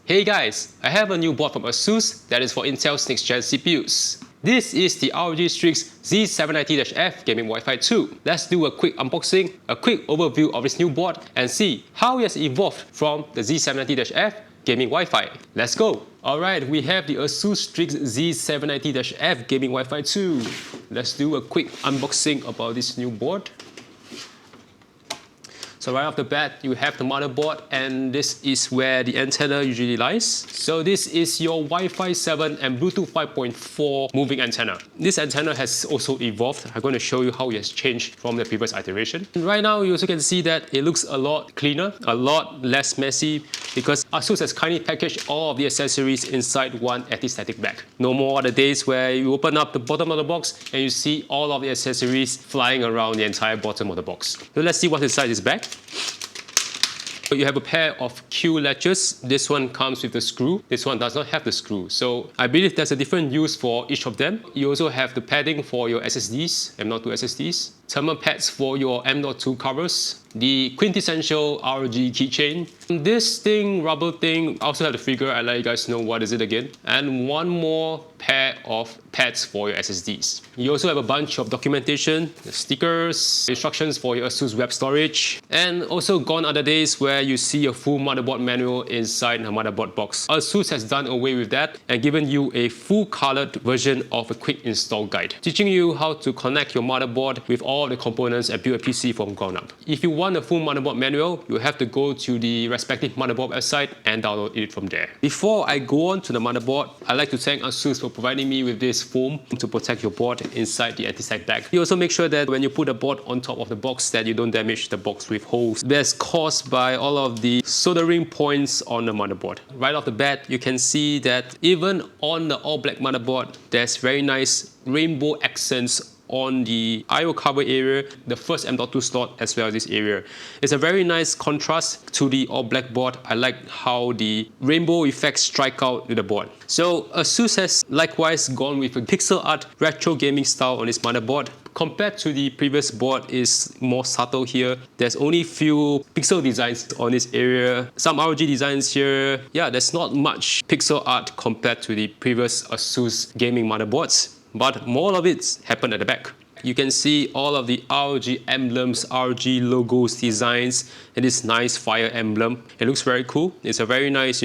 Hey guys, I have a new board from ASUS that is for Intel's next-gen CPUs. This is the ROG Strix Z790-F Gaming Wi-Fi 2. Let's do a quick unboxing, a quick overview of this new board and see how it has evolved from the Z790-F Gaming Wi-Fi. Let's go! Alright, we have the ASUS Strix Z790-F Gaming Wi-Fi 2. Let's do a quick unboxing about this new board. So right off the bat, you have the motherboard, and this is where the antenna usually lies. So this is your Wi-Fi 7 and Bluetooth 5.4 moving antenna. This antenna has also evolved. I'm going to show you how it has changed from the previous iteration. And right now, you also can see that it looks a lot cleaner, a lot less messy, because ASUS has kindly packaged all of the accessories inside one anti-static bag. No more the days where you open up the bottom of the box and you see all of the accessories flying around the entire bottom of the box. So let's see what's inside this bag. You have a pair of Q latches. This one comes with the screw. This one does not have the screw. So I believe there's a different use for each of them. You also have the padding for your SSDs, M.2 SSDs. Thermal pads for your M.2 covers. The quintessential ROG keychain. This thing, rubber thing, I also have the figure. I'll let you guys know what is it again. And one more pair of pads for your SSDs. You also have a bunch of documentation, stickers, instructions for your ASUS web storage, and also gone are the days where you see a full motherboard manual inside a motherboard box. ASUS has done away with that and given you a full colored version of a quick install guide, teaching you how to connect your motherboard with all the components and build a PC from ground up. If you want a full motherboard manual, you have to go to the respective motherboard website and download it from there. Before I go on to the motherboard, I'd like to thank ASUS for providing me with this foam to protect your board inside the anti-static bag. You also make sure that when you put the board on top of the box that you don't damage the box with holes that's caused by all of the soldering points on the motherboard. Right off the bat, you can see that even on the all-black motherboard, there's very nice rainbow accents on the I/O cover area, the first M.2 slot, as well as this area. It's a very nice contrast to the all-black board. I like how the rainbow effects strike out with the board. So ASUS has likewise gone with a pixel art retro gaming style on this motherboard. Compared to the previous board, is more subtle here. There's only few pixel designs on this area. Some ROG designs here. Yeah, there's not much pixel art compared to the previous ASUS gaming motherboards. But more of it happened at the back. You can see all of the ROG emblems, ROG logos, designs, and this nice fire emblem. It looks very cool. It's a very nice,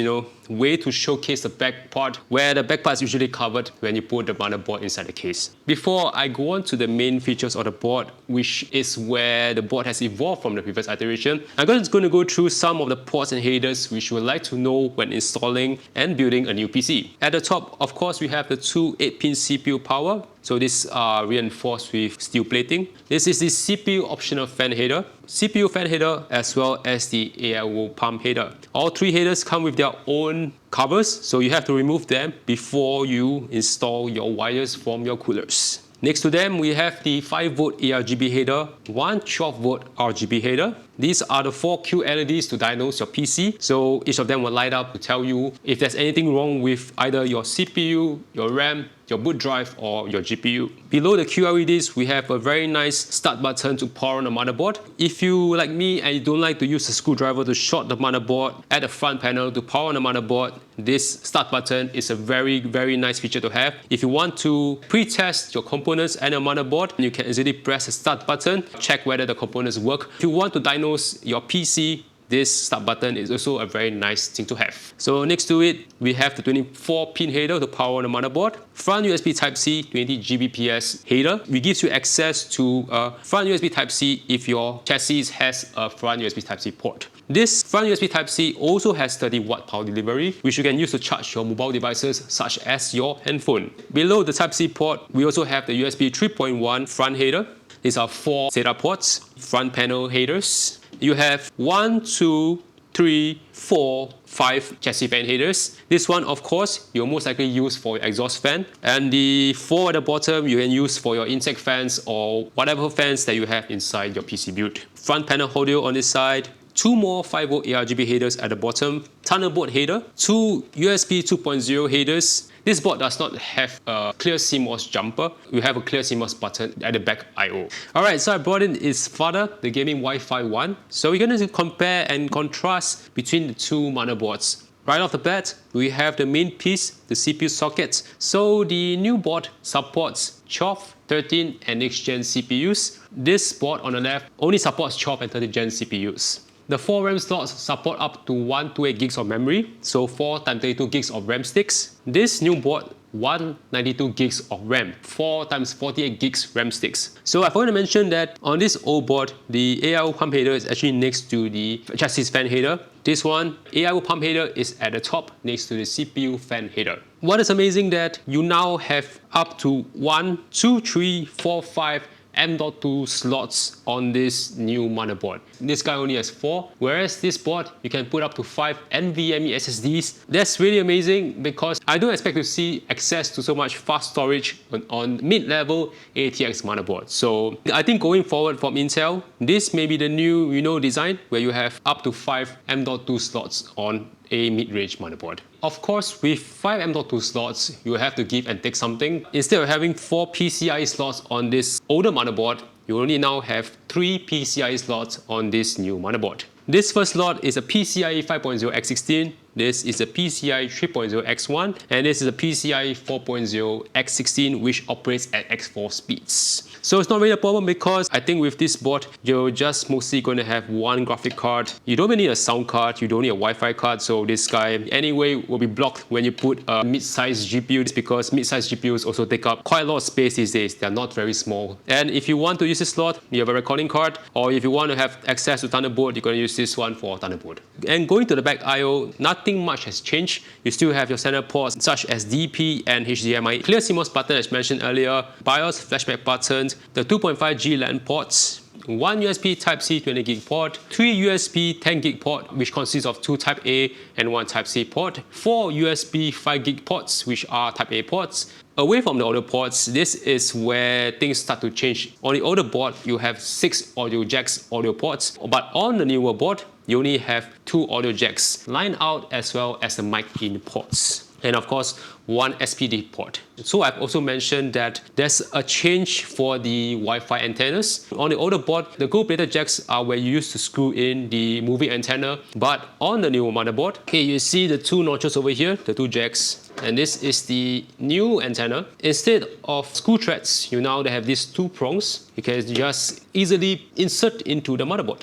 way to showcase the back part, where the back part is usually covered when you put the motherboard inside the case. Before I go on to the main features of the board, which is where the board has evolved from the previous iteration, I'm just going to go through some of the ports and headers which you would like to know when installing and building a new PC. At the top, of course, we have the two 8-pin CPU power. So these are reinforced with steel plating. This is the CPU optional fan header, CPU fan header, as well as the AIO pump header. All three headers come with their own covers, so you have to remove them before you install your wires from your coolers. Next to them, we have the 5V ARGB header, one 12V RGB header. These are the 4 Q LEDs to diagnose your PC. So each of them will light up to tell you if there's anything wrong with either your CPU, your RAM, your boot drive, or your GPU. Below the QLEDs, we have a very nice start button to power on the motherboard. If you, like me, and you don't like to use a screwdriver to short the motherboard at the front panel to power on the motherboard, this start button is a very, very nice feature to have. If you want to pre-test your components and your motherboard, you can easily press the start button, check whether the components work. If you want to diagnose your PC, this start button is also a very nice thing to have. So next to it, we have the 24-pin header to power on the motherboard. Front USB Type-C 20 Gbps header. It gives you access to a front USB Type-C if your chassis has a front USB Type-C port. This front USB Type-C also has 30W power delivery, which you can use to charge your mobile devices such as your handphone. Below the Type-C port, we also have the USB 3.1 front header. These are 4 SATA ports, front panel headers. You have 1, 2, 3, 4, 5 chassis fan headers. This one, of course, you'll most likely use for your exhaust fan. And the 4 at the bottom, you can use for your intake fans or whatever fans that you have inside your PC build. Front panel audio on this side. 2 more 5V ARGB headers at the bottom. Thunderbolt header. 2 USB 2.0 headers. This board does not have a clear CMOS jumper. We have a clear CMOS button at the back I/O. Alright, so I brought in its father, the gaming Wi-Fi 1. So we're going to compare and contrast between the two motherboards. Right off the bat, we have the main piece, the CPU sockets. So the new board supports 12, 13 and next gen CPUs. This board on the left only supports 12 and 13 gen CPUs. The 4 RAM slots support up to 128 gigs of memory, so 4 times 32 gigs of RAM sticks. This new board 192 gigs of RAM, 4 times 48 gigs RAM sticks. So I've already mentioned that on this old board, the AIO pump header is actually next to the chassis fan header. This one, AIO pump header is at the top next to the CPU fan header. What is amazing that you now have up to 1, 2, 3, 4, 5 M.2 slots on this new motherboard. This guy only has 4, whereas this board you can put up to 5 NVMe SSDs. That's really amazing because I don't expect to see access to so much fast storage on mid-level ATX motherboards. So I think going forward from Intel, this may be the new design where you have up to 5 M.2 slots on a mid-range motherboard. Of course, with 5 M.2 slots, you have to give and take something. Instead of having 4 PCIe slots on this older motherboard, you only now have 3 PCIe slots on this new motherboard. This first slot is a PCIe 5.0 X16, this is a PCIe 3.0 X1, and this is a PCIe 4.0 X16 which operates at X4 speeds. So it's not really a problem because I think with this board, you're just mostly going to have one graphic card. You don't even need a sound card, you don't need a Wi-Fi card, so this guy anyway will be blocked when you put a mid-sized GPU. It's because mid-sized GPUs also take up quite a lot of space these days. They're not very small. And if you want to use this slot, you have a recording card, or if you want to have access to Thunderbolt, you're going to use this one for Thunderbolt. And going to the back I/O, nothing much has changed. You still have your standard ports such as DP and HDMI, clear CMOS button as mentioned earlier, BIOS flashback buttons, the 2.5G LAN ports, one USB Type-C 20GB port, 3 USB 10GB port which consists of 2 Type-A and 1 Type-C port, 4 USB 5GB ports which are Type-A ports. Away from the older ports, this is where things start to change. On the older board, you have 6 audio jacks audio ports, but on the newer board, you only have 2 audio jacks lined out as well as the mic in ports. And of course, 1 SPD port. So I've also mentioned that there's a change for the Wi-Fi antennas. On the older board, the gold-plated jacks are where you used to screw in the moving antenna, but on the newer motherboard, okay, you see the 2 notches over here, the 2 jacks, and this is the new antenna. Instead of screw threads, you now have these 2 prongs. You can just easily insert into the motherboard.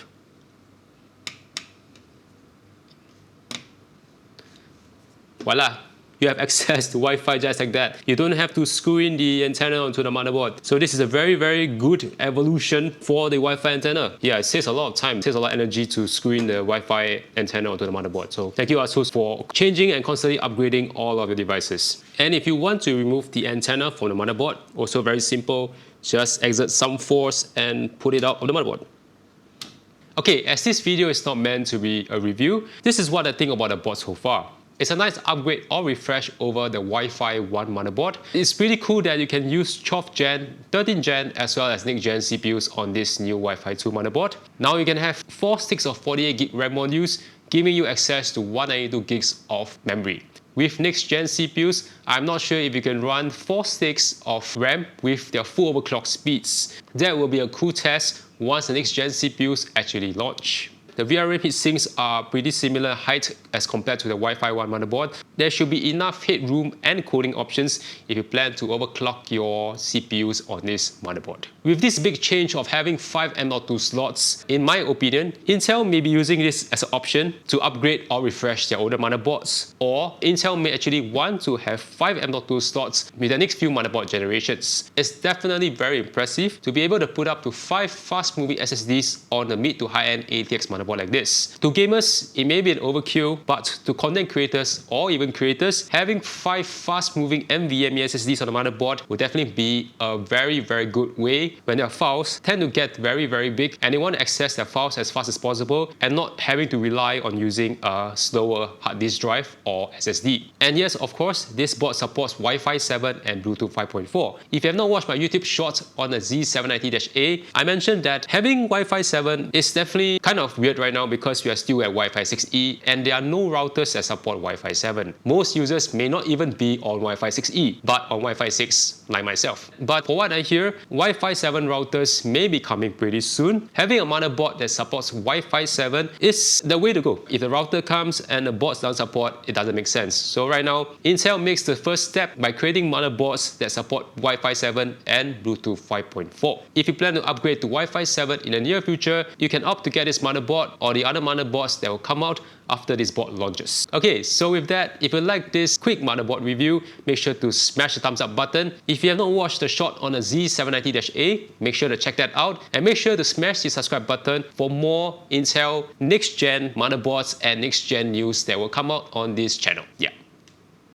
Voila! You have access to Wi-Fi just like that. You don't have to screw in the antenna onto the motherboard. So this is a very, very good evolution for the Wi-Fi antenna. Yeah, it saves a lot of time, it saves a lot of energy to screw in the Wi-Fi antenna onto the motherboard. So thank you ASUS for changing and constantly upgrading all of your devices. And if you want to remove the antenna from the motherboard, also very simple, just exert some force and put it out of the motherboard. Okay, as this video is not meant to be a review, this is what I think about the board so far. It's a nice upgrade or refresh over the Wi-Fi 1 motherboard. It's pretty cool that you can use 12th gen, 13th gen as well as next gen CPUs on this new Wi-Fi 2 motherboard. Now you can have 4 sticks of 48GB RAM modules, giving you access to 192 gigs of memory. With next gen CPUs, I'm not sure if you can run 4 sticks of RAM with their full overclock speeds. That will be a cool test once the next gen CPUs actually launch. The VRM heatsinks are pretty similar height as compared to the Wi-Fi 1 motherboard. There should be enough headroom and cooling options if you plan to overclock your CPUs on this motherboard. With this big change of having 5 M.2 slots, in my opinion, Intel may be using this as an option to upgrade or refresh their older motherboards, or Intel may actually want to have 5 M.2 slots with the next few motherboard generations. It's definitely very impressive to be able to put up to 5 fast-moving SSDs on a mid to high-end ATX motherboard like this. To gamers, it may be an overkill, but to content creators or even creators, having 5 fast-moving NVMe SSDs on the motherboard will definitely be a very, very good way when their files tend to get very, very big and they want to access their files as fast as possible and not having to rely on using a slower hard disk drive or SSD. And yes, of course, this board supports Wi-Fi 7 and Bluetooth 5.4. If you have not watched my YouTube shorts on the Z790-A, I mentioned that having Wi-Fi 7 is definitely kind of weird upgrade right now because we are still at Wi-Fi 6E and there are no routers that support Wi-Fi 7. Most users may not even be on Wi-Fi 6E, but on Wi-Fi 6, like myself. But for what I hear, Wi-Fi 7 routers may be coming pretty soon. Having a motherboard that supports Wi-Fi 7 is the way to go. If the router comes and the boards don't support, it doesn't make sense. So right now, Intel makes the first step by creating motherboards that support Wi-Fi 7 and Bluetooth 5.4. If you plan to upgrade to Wi-Fi 7 in the near future, you can opt to get this motherboard or the other motherboards that will come out after this board launches. Okay, so with that, if you like this quick motherboard review, make sure to smash the thumbs up button. If you have not watched the shot on a Z790-A, make sure to check that out and make sure to smash the subscribe button for more Intel next-gen motherboards and next-gen news that will come out on this channel. Yeah.